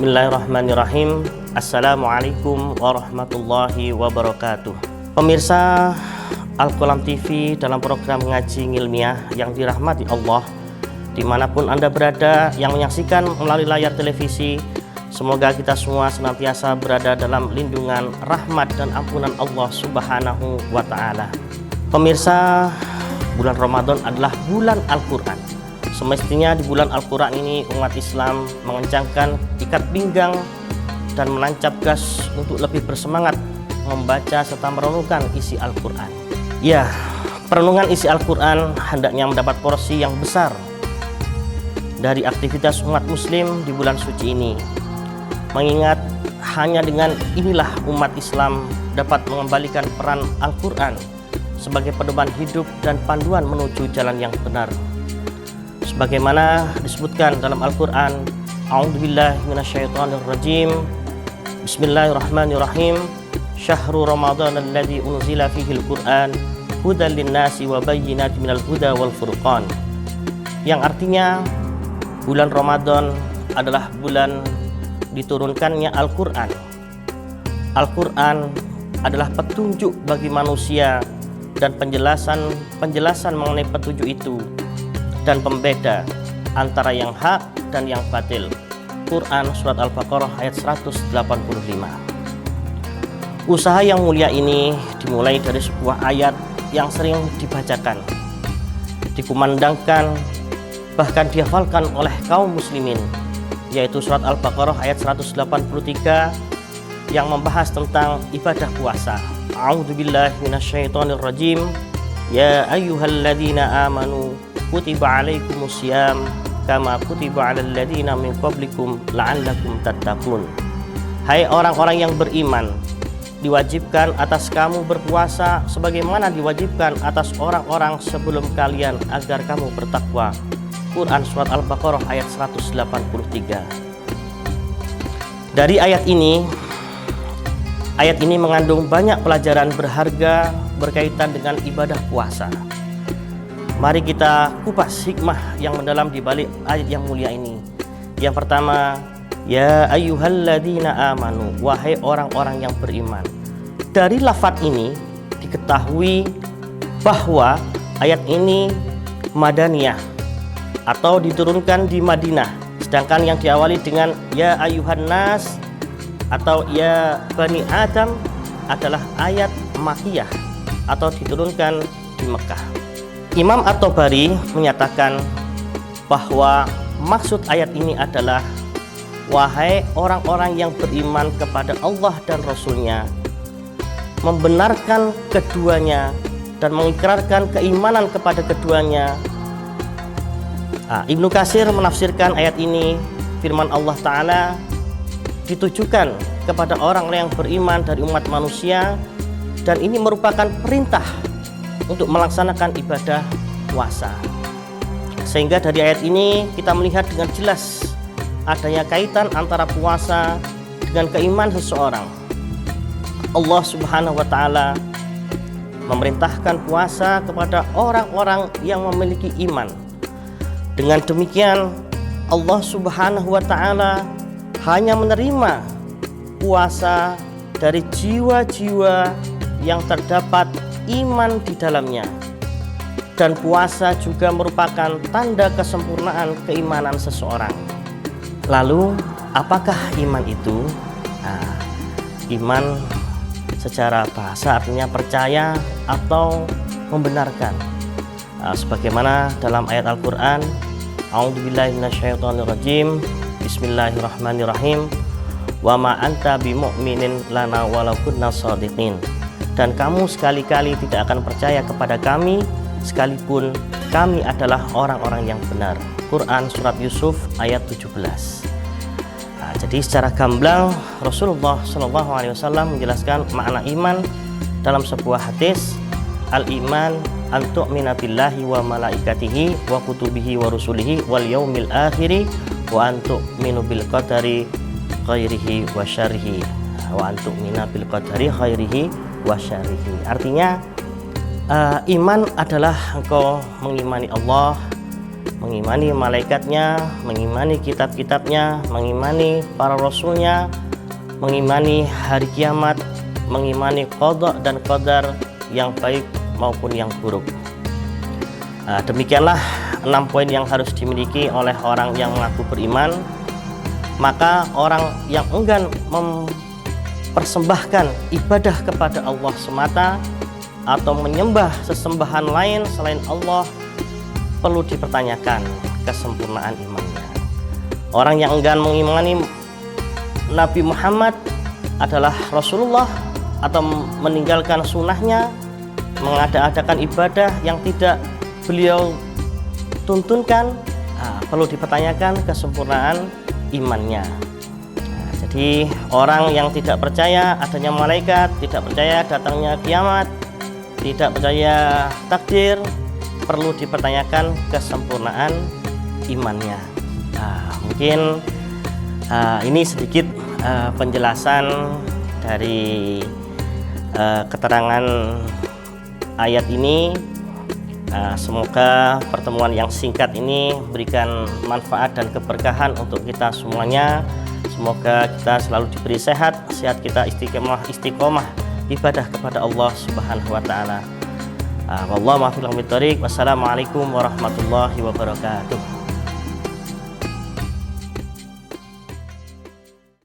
Bismillahirrahmanirrahim. Assalamualaikum warahmatullahi wabarakatuh. Pemirsa Al-Qulam TV dalam program ngaji ilmiah yang dirahmati Allah, dimanapun Anda berada yang menyaksikan melalui layar televisi, semoga kita semua senantiasa berada dalam lindungan, rahmat, dan ampunan Allah Subhanahu wa Ta'ala. Pemirsa, bulan Ramadan adalah bulan Al-Quran. Semestinya di bulan Al-Quran ini umat Islam mengencangkan ikat pinggang dan menancap gas untuk lebih bersemangat membaca serta merenungkan isi Al-Quran. Ya, perenungan isi Al-Quran hendaknya mendapat porsi yang besar dari aktivitas umat muslim di bulan suci ini. Mengingat hanya dengan inilah umat Islam dapat mengembalikan peran Al-Quran sebagai pedoman hidup dan panduan menuju jalan yang benar. Sebagaimana disebutkan dalam Al-Quran, A'udzubillahi minasyaitonirrajim, Bismillahirrahmanirrahim, Syahrul Ramadan alladzi unzila fihil Qur'an hudan linnasi wa bayyinatin minal huda wal furqan. Yang artinya bulan Ramadan adalah bulan diturunkannya Al-Quran. Al-Quran adalah petunjuk bagi manusia dan penjelasan mengenai petunjuk itu, dan pembeda antara yang hak dan yang batil. Quran Surat Al-Baqarah ayat 185. Usaha yang mulia ini dimulai dari sebuah ayat yang sering dibacakan, dikumandangkan, bahkan dihafalkan oleh kaum muslimin, yaitu Surat Al-Baqarah ayat 183 yang membahas tentang ibadah puasa. A'udzubillahi minasyaitonirrajim. Ya ayyuhalladzina amanu kutiba alaikumusiyam kama kutiba alal ladzina min qablikum la'allakum tattaqun. Hai orang-orang yang beriman, diwajibkan atas kamu berpuasa sebagaimana diwajibkan atas orang-orang sebelum kalian agar kamu bertakwa. Quran Surat Al-Baqarah ayat 183. Dari ayat ini mengandung banyak pelajaran berharga berkaitan dengan ibadah puasa. Mari kita kupas hikmah yang mendalam di balik ayat yang mulia ini. Yang pertama, ya ayyuhalladzina amanu, wahai orang-orang yang beriman. Dari lafaz ini diketahui bahwa ayat ini madaniyah atau diturunkan di Madinah, sedangkan yang diawali dengan ya ayyuhan nas atau ya bani Adam adalah ayat Makkiyah atau diturunkan di Mekah. Imam At-Tabari menyatakan bahwa maksud ayat ini adalah wahai orang-orang yang beriman kepada Allah dan Rasul-Nya, membenarkan keduanya dan mengikrarkan keimanan kepada keduanya. Ibnu Katsir menafsirkan ayat ini, firman Allah Ta'ala ditujukan kepada orang-orang yang beriman dari umat manusia, dan ini merupakan perintah untuk melaksanakan ibadah puasa. Sehingga dari ayat ini kita melihat dengan jelas adanya kaitan antara puasa dengan keimanan seseorang. Allah Subhanahu wa Ta'ala memerintahkan puasa kepada orang-orang yang memiliki iman. Dengan demikian Allah Subhanahu wa Ta'ala hanya menerima puasa dari jiwa-jiwa yang terdapat iman di dalamnya, dan puasa juga merupakan tanda kesempurnaan keimanan seseorang. Lalu apakah iman itu? Iman secara bahasa artinya percaya atau membenarkan. Sebagaimana dalam ayat Al-Quran, A'udzubillahi minasyaitonirrajim, Bismillahirrahmanirrahim, wa ma anta bimu'minin lana walau kunna shadiqin. Dan kamu sekali-kali tidak akan percaya kepada kami sekalipun kami adalah orang-orang yang benar. Quran Surat Yusuf ayat 17. Jadi secara gamblang Rasulullah SAW menjelaskan makna iman dalam sebuah hadis. Al-iman an tu'mina billahi wa malaikatihi wa kutubihi wa rusulihi wal yaumil akhiri wa an tu'minu bil qadari khairihi wa syarrihi wa an tu'mina bil qadari khairihi wa syarrihi. Artinya iman adalah engkau mengimani Allah mengimani malaikatnya, mengimani kitab-kitabnya, mengimani para rasulnya, mengimani hari kiamat, mengimani qada dan qadar yang baik maupun yang buruk. Demikianlah 6 poin yang harus dimiliki oleh orang yang mengaku beriman. Maka orang yang enggan mempersembahkan ibadah kepada Allah semata atau menyembah sesembahan lain selain Allah perlu dipertanyakan kesempurnaan imannya. Orang yang enggan mengimani Nabi Muhammad adalah Rasulullah atau meninggalkan sunnahnya, mengada-adakan ibadah yang tidak beliau tuntunkan, perlu dipertanyakan kesempurnaan imannya. Jadi orang yang tidak percaya adanya malaikat, tidak percaya datangnya kiamat, tidak percaya takdir, perlu dipertanyakan kesempurnaan imannya. Mungkin ini sedikit penjelasan dari keterangan ayat ini. Semoga pertemuan yang singkat ini berikan manfaat dan keberkahan untuk kita semuanya. Semoga kita selalu diberi sehat kita istiqomah ibadah kepada Allah Subhanahu wa taala. Wallahu a'lam bishawab. Wassalamualaikum warahmatullahi wabarakatuh.